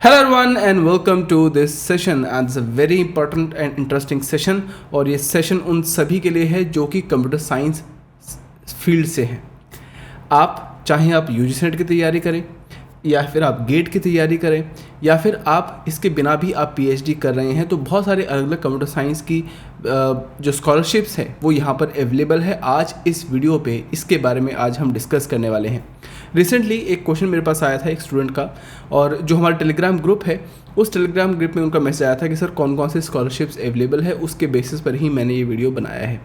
Hello everyone and welcome to this session and it's a very important and interesting session। और ये session उन सभी के लिए है जो कि कंप्यूटर साइंस फील्ड से हैं। आप चाहे आप यूजीसी नेट की तैयारी करें या फिर आप गेट की तैयारी करें या फिर आप इसके बिना भी आप पीएचडी कर रहे हैं, तो बहुत सारे अलग अलग कंप्यूटर साइंस की जो स्कॉलरशिप्स है वो यहाँ पर अवेलेबल है। आज इस वीडियो पे इसके बारे में आज हम डिस्कस करने वाले हैं। रिसेंटली एक क्वेश्चन मेरे पास आया था एक स्टूडेंट का, और जो हमारा टेलीग्राम ग्रुप है उस टेलीग्राम ग्रुप में उनका मैसेज आया था कि सर कौन कौन से स्कॉलरशिप्स अवेलेबल है, उसके बेसिस पर ही मैंने ये वीडियो बनाया है।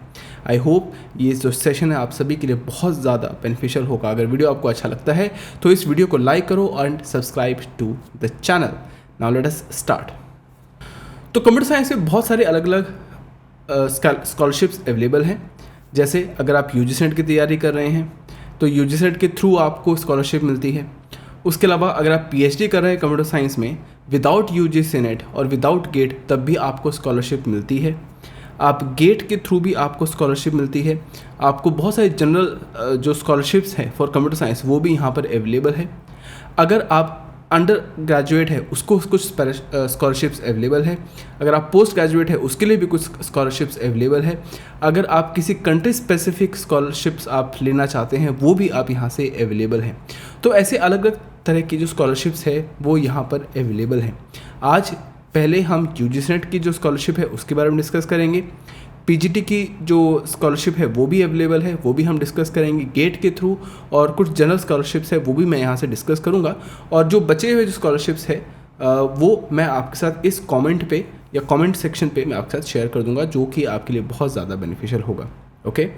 आई होप ये जो सेशन है आप सभी के लिए बहुत ज़्यादा बेनिफिशियल होगा। अगर वीडियो आपको अच्छा लगता है तो इस वीडियो को लाइक करो and subscribe to the channel. Now let us start. तो कंप्यूटर साइंस में बहुत सारे अलग अलग स्कॉलरशिप्स अवेलेबल हैं। जैसे अगर आप यूजीसी नेट की तैयारी कर रहे हैं तो यूजीसी नेट के थ्रू आपको स्कॉलरशिप मिलती है। उसके अलावा अगर आप पीएचडी कर रहे हैं कंप्यूटर साइंस में विदाउट यूजीसी नेट और विदाउट गेट, तब भी आपको स्कॉलरशिप मिलती है। आप गेट के थ्रू भी आपको स्कॉलरशिप मिलती है। आपको बहुत सारे जनरल जो स्कॉलरशिप्स हैं फॉर कंप्यूटर साइंस वो भी यहाँ पर अवेलेबल है। अगर आप अंडर ग्रेजुएट है उसको कुछ स्कॉलरशिप्स अवेलेबल है। अगर आप पोस्ट ग्रेजुएट है उसके लिए भी कुछ स्कॉलरशिप्स अवेलेबल है। अगर आप किसी कंट्री स्पेसिफिक स्कॉलरशिप्स आप लेना चाहते हैं वो भी आप यहाँ से अवेलेबल हैं। तो ऐसे अलग अलग तरह की जो स्कॉलरशिप्स है वो यहाँ पर अवेलेबल हैं। आज पहले हम यूजीसी नेट की जो स्कॉलरशिप है उसके बारे में डिस्कस करेंगे। पीजीटी की जो स्कॉलरशिप है वो भी अवेलेबल है, वो भी हम डिस्कस करेंगे गेट के थ्रू, और कुछ जनरल स्कॉलरशिप्स है वो भी मैं यहाँ से डिस्कस करूँगा। और जो बचे हुए जो स्कॉलरशिप्स है वो मैं आपके साथ इस कमेंट पे या कमेंट सेक्शन पे मैं आपके साथ शेयर कर दूँगा, जो कि आपके लिए बहुत ज़्यादा बेनिफिशियल होगा। ओके,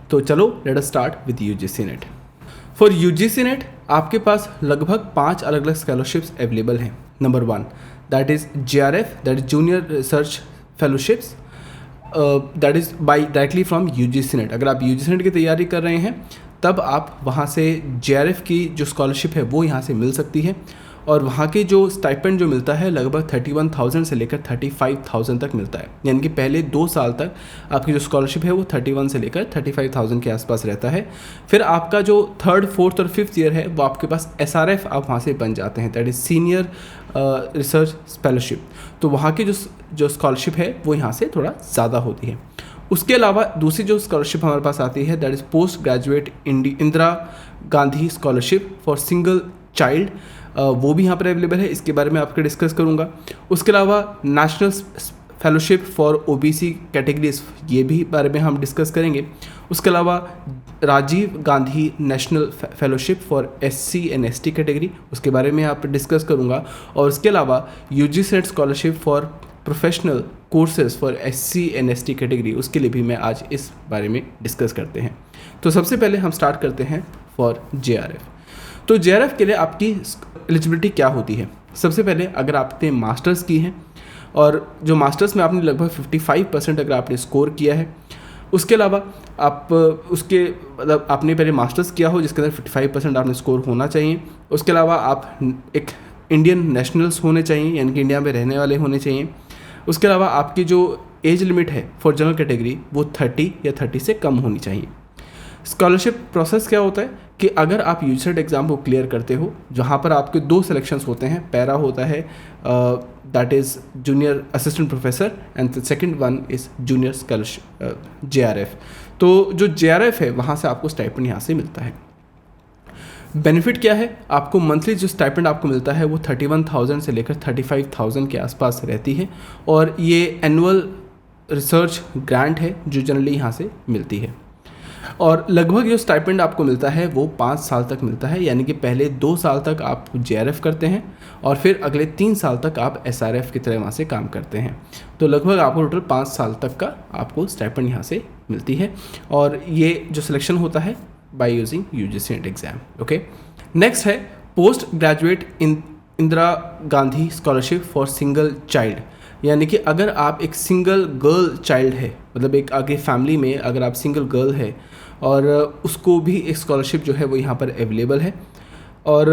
तो चलो late us start with UGC net. For UGC net आपके पास लगभग 5 अलग अलग स्कॉलरशिप्स अवेलेबल हैं। Number 1 that is JRF, that is junior research fellowships, that is by directly from UGC net. अगर आप यूजीसी नेट की तैयारी कर रहे हैं तब आप वहाँ से JRF की जो स्कॉलरशिप है वो यहाँ से मिल सकती है। और वहाँ के जो स्टाइपेंड जो मिलता है लगभग 31,000 से लेकर 35,000 तक मिलता है। यानी कि पहले 2 साल तक आपकी जो स्कॉलरशिप है वो 31 से लेकर 35,000 के आसपास रहता है। फिर आपका जो 3rd, 4th और 5th ईयर है वो आपके पास SRF आप वहाँ से बन जाते हैं, that is senior research fellowship. तो वहाँ की जो स्कॉलरशिप है वो यहाँ से थोड़ा ज़्यादा होती है। उसके अलावा दूसरी जो स्कॉलरशिप हमारे पास आती है that is post graduate Indira Gandhi scholarship for single child, वो भी यहाँ पर अवेलेबल है। इसके बारे में आपको डिस्कस करूँगा। उसके अलावा national fellowship for OBC categories, ये भी बारे में हम डिस्कस करेंगे। उसके अलावा Rajiv Gandhi national fellowship for SC and ST category, उसके बारे में आप डिस्कस करूँगा। और उसके अलावा UGC NET scholarship for professional courses for SC and ST category, उसके लिए भी मैं आज इस बारे में डिस्कस करते हैं। तो सबसे पहले हम स्टार्ट करते हैं फॉर JRF। तो JRF के लिए आपकी एलिजिबिलिटी क्या होती है? सबसे पहले अगर आपने मास्टर्स की है और जो मास्टर्स में आपने लगभग 55% अगर आपने स्कोर किया है, उसके अलावा आप उसके मतलब आपने पहले मास्टर्स किया हो जिसके अंदर 55% आपने स्कोर होना चाहिए। उसके अलावा आप एक इंडियन नेशनल्स होने चाहिए, यानी कि इंडिया में रहने वाले होने चाहिए। उसके अलावा आपकी जो एज लिमिट है फॉर जनरल कैटेगरी वो 30 या 30 से कम होनी चाहिए। स्कॉलरशिप प्रोसेस क्या होता है कि अगर आप यूजीसी नेट एग्ज़ाम को क्लियर करते हो, जहाँ पर आपके 2 सिलेक्शंस होते हैं, पैरा होता है that is junior assistant professor and the second one is junior scholarship JRF। तो जो JRF है वहाँ से आपको स्टाइपेंड यहाँ से मिलता है। बेनिफिट क्या है? आपको मंथली जो स्टाइपेंड आपको मिलता है वो 31,000 से लेकर 35,000 के आसपास रहती है, और ये एनुअल रिसर्च ग्रांट है जो जनरली यहाँ से मिलती है। और लगभग जो स्टाइपेंड आपको मिलता है वो 5 साल तक मिलता है, यानी कि पहले 2 साल तक आप JRF करते हैं और फिर अगले 3 साल तक आप SRF की तरह वहाँ से काम करते हैं। तो लगभग आपको टोटल 5 साल तक का आपको स्टाइपेंड यहाँ से मिलती है, और ये जो सिलेक्शन होता है by using UGC NET exam. Okay, next है post graduate Indira Gandhi scholarship for single child, यानी कि अगर आप एक सिंगल गर्ल चाइल्ड है, मतलब एक आगे फैमिली में अगर आप सिंगल गर्ल है और उसको भी एक स्कॉलरशिप जो है वो यहाँ पर अवेलेबल है। और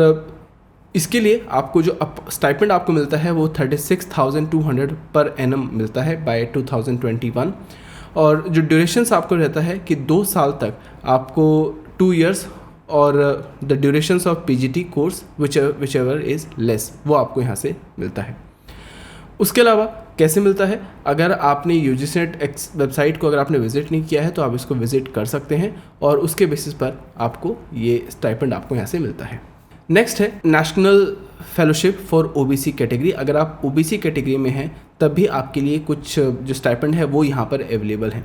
इसके लिए आपको जो स्टाइपेंड आपको मिलता है वो 36,200 पर एनम मिलता है बाय 2021। और जो ड्यूरेशंस आपको रहता है कि 2 साल तक आपको 2 years और the durations of PGT course which ever is less, वो आपको यहाँ से मिलता है। उसके अलावा कैसे मिलता है, अगर आपने यूजीसी नेट वेबसाइट को अगर आपने विजिट नहीं किया है तो आप इसको विजिट कर सकते हैं और उसके बेसिस पर आपको ये स्टाइपेंड आपको यहाँ से मिलता है। नेक्स्ट है national fellowship for OBC category. अगर आप ओबीसी कैटेगरी में हैं तब भी आपके लिए कुछ जो स्टाइपेंड है वो यहाँ पर अवेलेबल है।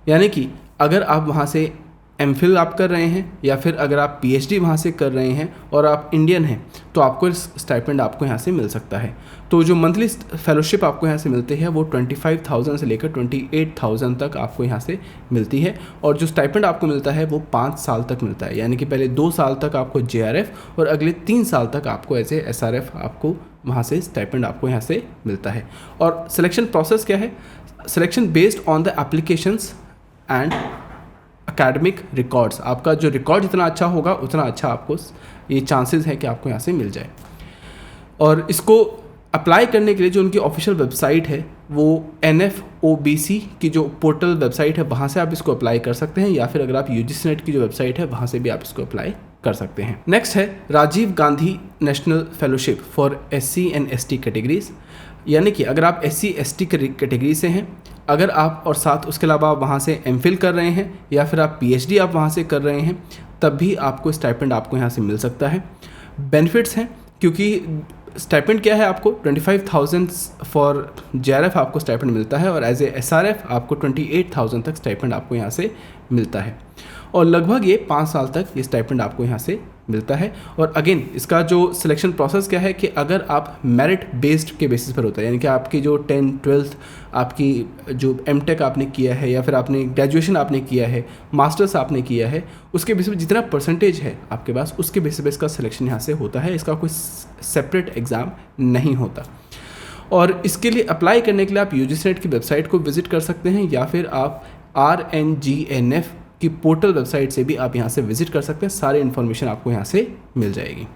यानी कि अगर आप वहाँ से एमफिल आप कर रहे हैं या फिर अगर आप पीएचडी वहाँ से कर रहे हैं और आप इंडियन हैं तो आपको स्टाइपेंड आपको यहाँ से मिल सकता है। तो जो मंथली फेलोशिप आपको यहाँ से मिलते हैं वो 25,000 से लेकर 28,000 तक आपको यहाँ से मिलती है और जो स्टाइपेंड आपको मिलता है वो 5 साल तक मिलता है। यानी कि पहले 2 साल तक आपको जेआरएफ और अगले 3 साल तक आपको ऐसे एसआरएफ आपको वहाँ से स्टाइपेंड आपको यहाँ से मिलता है। और सिलेक्शन प्रोसेस क्या है, selection based on the applications and academic records. आपका जो रिकॉर्ड जितना अच्छा होगा उतना अच्छा आपको ये चांसेस है कि आपको यहाँ से मिल जाए। और इसको अप्लाई करने के लिए जो उनकी ऑफिशियल वेबसाइट है वो NFOBC की जो पोर्टल वेबसाइट है वहाँ से आप इसको अप्लाई कर सकते हैं या फिर अगर आप यूजीसी नेट की जो वेबसाइट है वहाँ से भी आप इसको अप्लाई कर सकते हैं। नेक्स्ट है Rajiv Gandhi national fellowship for SC and ST categories. यानी कि अगर आप SC ST कैटेगरी से हैं, अगर आप और साथ उसके अलावा आप वहाँ से एमफिल कर रहे हैं या फिर आप पीएचडी आप वहाँ से कर रहे हैं तब भी आपको स्टाइपेंड आपको यहाँ से मिल सकता है। बेनिफिट्स हैं क्योंकि स्टाइपेंड क्या है, आपको 25,000 फॉर जेआरएफ आपको स्टाइपेंड मिलता है और एज ए एसआरएफ आपको 28,000 तक स्टाइपेंड आपको यहाँ से मिलता है और लगभग ये 5 साल तक ये स्टाइपेंड आपको यहाँ से मिलता है। और अगेन इसका जो सिलेक्शन प्रोसेस क्या है कि अगर आप मेरिट बेस्ड के बेसिस पर होता है, यानी कि आपकी जो 10th 12th आपकी जो एमटेक आपने किया है या फिर आपने ग्रेजुएशन आपने किया है, मास्टर्स आपने किया है, उसके बेसिस पर जितना परसेंटेज है आपके पास उसके बेसिस पर इसका सिलेक्शन यहाँ से होता है। इसका कोई सेपरेट एग्ज़ाम नहीं होता। और इसके लिए अप्लाई करने के लिए आप यूजीसी नेट की वेबसाइट को विजिट कर सकते हैं या फिर आप RNGNF की पोर्टल वेबसाइट से भी आप यहाँ से विजिट कर सकते हैं। सारी इन्फॉर्मेशन आपको यहाँ से मिल जाएगी।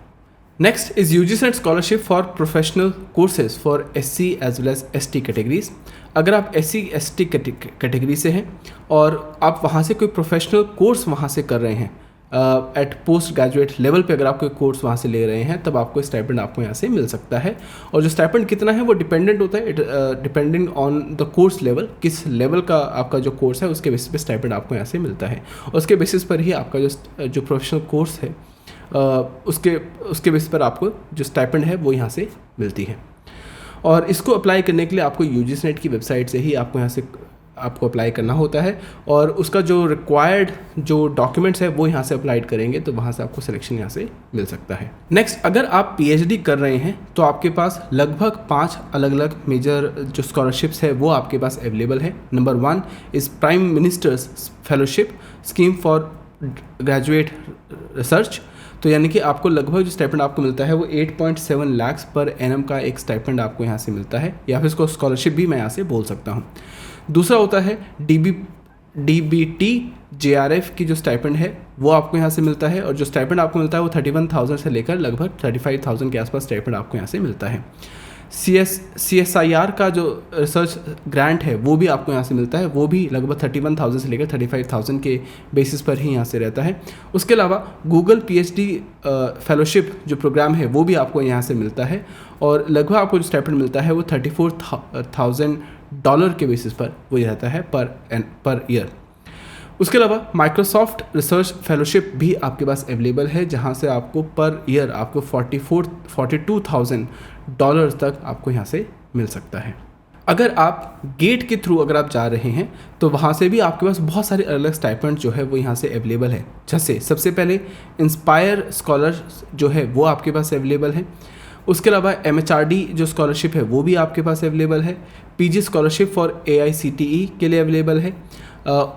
Next is UGC NET scholarship for professional courses for SC as well as ST categories. अगर आप SC ST कैटेगरी से हैं और आप वहाँ से कोई प्रोफेशनल कोर्स वहाँ से कर रहे हैं एट पोस्ट ग्रेजुएट लेवल पे अगर आप कोई कोर्स वहाँ से ले रहे हैं तब आपको स्टाइपेंड आपको यहाँ से मिल सकता है। और जो स्टाइपेंड कितना है वो डिपेंडेंट होता है, depending on the course level, किस लेवल का आपका जो कोर्स है उसके बेसिस पे स्टाइपेंड आपको यहाँ से मिलता है। और उसके बेसिस पर ही आपका जो प्रोफेशनल कोर्स है उसके बेसिस पर आपको जो स्टाइपेंड है वो यहाँ से मिलती है। और इसको अप्लाई करने के लिए आपको यूजीसी नेट की वेबसाइट से ही आपको यहाँ से आपको अप्लाई करना होता है और उसका जो रिक्वायर्ड जो डॉक्यूमेंट्स है वो यहाँ से अप्लाइड करेंगे तो वहाँ से आपको सिलेक्शन यहाँ से मिल सकता है। नेक्स्ट, अगर आप पीएचडी कर रहे हैं तो आपके पास लगभग 5 अलग अलग मेजर जो स्कॉलरशिप्स है वो आपके पास अवेलेबल है। Number 1 is prime ministers fellowship scheme for graduate research. तो यानी कि आपको लगभग जो स्टाइपेंड आपको मिलता है वो 8.7 लाख पर एनम का एक स्टाइपेंड आपको यहाँ से मिलता है या फिर इसको स्कॉलरशिप भी मैं यहाँ से बोल सकता हूँ। दूसरा होता है DBT JRF की जो स्टाइपेंड है वो आपको यहाँ से मिलता है और जो स्टाइपेंड आपको मिलता है वो 31,000 से लेकर लगभग 35,000 के आसपास स्टाइपेंड आपको यहाँ से मिलता है। CSIR का जो रिसर्च ग्रांट है वो भी आपको यहाँ से मिलता है, वो भी लगभग 31,000 से लेकर 35,000 के बेसिस पर ही यहाँ से रहता है। उसके अलावा गूगल PhD फेलोशिप जो प्रोग्राम है वो भी आपको यहाँ से मिलता है और लगभग आपको जो स्टाइपेंड मिलता है वो $34,000 के बेसिस पर वो रहता है पर ईयर। उसके अलावा माइक्रोसॉफ्ट रिसर्च फेलोशिप भी आपके पास अवेलेबल है जहां से आपको पर ईयर आपको $42,000 तक आपको यहां से मिल सकता है। अगर आप गेट के थ्रू अगर आप जा रहे हैं तो वहाँ से भी आपके पास बहुत सारे अलग स्टाइपेंड जो है वो यहाँ से अवेलेबल है। जैसे सबसे पहले इंस्पायर स्कॉलर जो है वो आपके पास अवेलेबल है। उसके अलावा MHRD जो स्कॉलरशिप है वो भी आपके पास अवेलेबल है। PG स्कॉलरशिप फॉर AICTE के लिए अवेलेबल है।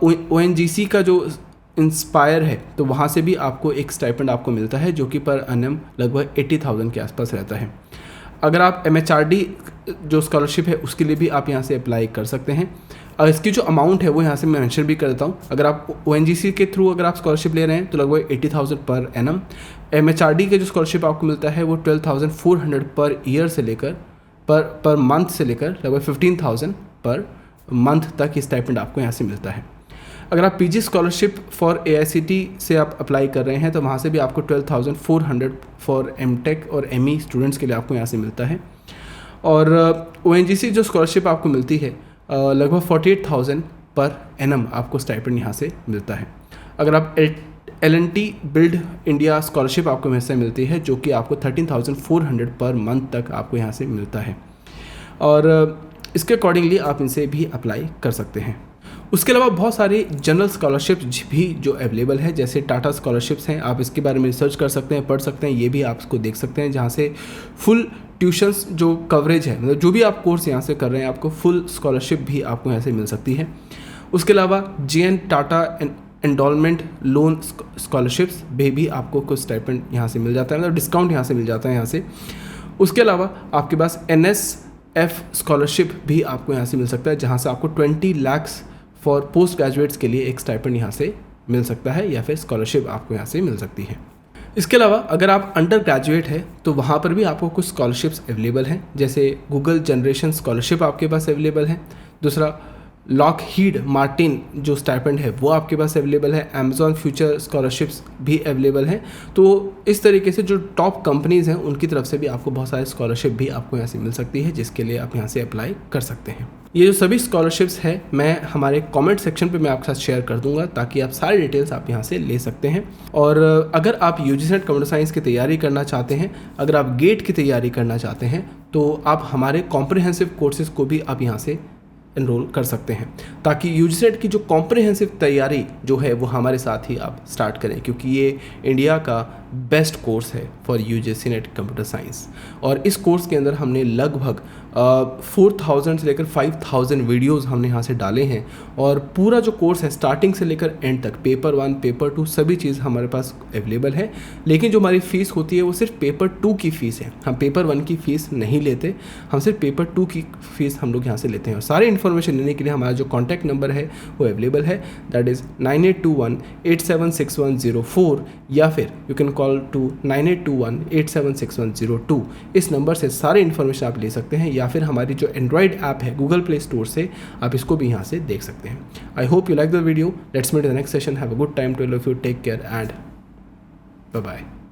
ONGC का जो इंस्पायर है तो वहाँ से भी आपको एक स्टाइपेंड आपको मिलता है जो कि पर एनम लगभग 80,000 के आसपास रहता है। अगर आप MHRD जो स्कॉलरशिप है उसके लिए भी आप यहाँ से अप्लाई कर सकते हैं और इसकी जो अमाउंट है वो यहाँ से मैं मेंशन भी कर देता हूँ। अगर आप ONGC के थ्रू अगर आप स्कॉलरशिप ले रहे हैं तो लगभग 80,000 पर एनम। MHRD के जो स्कॉलरशिप आपको मिलता है वो 12,400 पर ईयर से लेकर पर मंथ से लेकर लगभग 15,000 पर मंथ तक ये स्टाइपेंड आपको यहाँ से मिलता है। अगर आप पीजी स्कॉलरशिप फॉर AICTE से आप अप्लाई कर रहे हैं तो वहाँ से भी आपको 12,400 फॉर MTech और ME स्टूडेंट्स के लिए आपको यहाँ से मिलता है। और ONGC जो स्कॉलरशिप आपको मिलती है लगभग 48,000 पर एनम आपको स्टाइपेंड यहाँ से मिलता है। अगर आप L&T बिल्ड इंडिया स्कॉलरशिप आपको यहाँ से मिलती है जो कि आपको 13,400 पर मंथ तक आपको यहाँ से मिलता है, और इसके अकॉर्डिंगली आप इनसे भी अप्लाई कर सकते हैं। उसके अलावा बहुत सारी जनरल स्कॉलरशिप्स भी जो अवेलेबल है, जैसे टाटा स्कॉलरशिप्स हैं, आप इसके बारे में रिसर्च कर सकते हैं, पढ़ सकते हैं, ये भी आप इसको देख सकते हैं, जहाँ से फुल ट्यूशन्स जो कवरेज है, मतलब जो भी आप कोर्स यहाँ से कर रहे हैं आपको फुल स्कॉलरशिप भी आपको यहाँ से मिल सकती है। उसके अलावा JN टाटा एंडोलमेंट लोन स्कॉलरशिप्स भी आपको कुछ स्टाइपेंड यहाँ से मिल जाता है, मतलब डिस्काउंट यहाँ से मिल जाता है यहाँ से। उसके अलावा आपके पास NSF स्कॉलरशिप भी आपको यहाँ से मिल सकता है, जहाँ से आपको 20 लाख फॉर पोस्ट ग्रेजुएट्स के लिए एक स्टाइपेंड यहाँ से मिल सकता है, या फिर स्कॉलरशिप आपको यहाँ से मिल सकती है। इसके अलावा अगर आप अंडर ग्रेजुएट है तो वहाँ पर भी आपको कुछ स्कॉलरशिप्स अवेलेबल हैं, जैसे गूगल जनरेशन स्कॉलरशिप आपके पास अवेलेबल है। दूसरा लॉकहीड मार्टिन जो स्टाइपेंड है वो आपके पास अवेलेबल है। अमेज़ॉन फ्यूचर स्कॉलरशिप्स भी अवेलेबल हैं। तो इस तरीके से जो टॉप कंपनीज़ हैं उनकी तरफ से भी आपको बहुत सारे स्कॉलरशिप भी आपको यहाँ से मिल सकती है, जिसके लिए आप यहाँ से अप्लाई कर सकते हैं। ये जो सभी स्कॉलरशिप्स हैं मैं हमारे कमेंट सेक्शन पे मैं आपके साथ शेयर कर दूंगा, ताकि आप सारी डिटेल्स आप यहाँ से ले सकते हैं। और अगर आप UGC नेट कंप्यूटर साइंस की तैयारी करना चाहते हैं, अगर आप गेट की तैयारी करना चाहते हैं, तो आप हमारे कॉम्प्रिहेंसिव कोर्सेज़ को भी आप यहाँ से एनरोल कर सकते हैं, ताकि UGC नेट की जो कॉम्प्रिहेंसिव तैयारी जो है वो हमारे साथ ही आप स्टार्ट करें, क्योंकि ये इंडिया का बेस्ट कोर्स है for UGC net computer science. और इस कोर्स के अंदर हमने लगभग 4,000 से लेकर 5,000 वीडियोस हमने यहाँ से डाले हैं, और पूरा जो कोर्स है स्टार्टिंग से लेकर एंड तक, पेपर 1 पेपर 2 सभी चीज़ हमारे पास अवेलेबल है। लेकिन जो हमारी फ़ीस होती है वो सिर्फ पेपर 2 की फ़ीस है, हम पेपर 1 की फ़ीस नहीं लेते, हम सिर्फ पेपर 2 की फ़ीस हम लोग यहाँ से लेते हैं। और सारी इन्फॉर्मेशन लेने के लिए हमारा जो कॉन्टैक्ट नंबर है वो अवेलेबल है, दैट इज़ 9821876104, या फिर यू कैन कॉल टू 9821876102। इस नंबर से सारी इन्फॉर्मेशन आप ले सकते हैं, या फिर हमारी जो एंड्रॉयड ऐप है गूगल प्ले स्टोर से आप इसको भी यहाँ से देख सकते हैं। I hope you like the video. Let's meet in the next session. Have a good time to all of you. Take care and bye bye.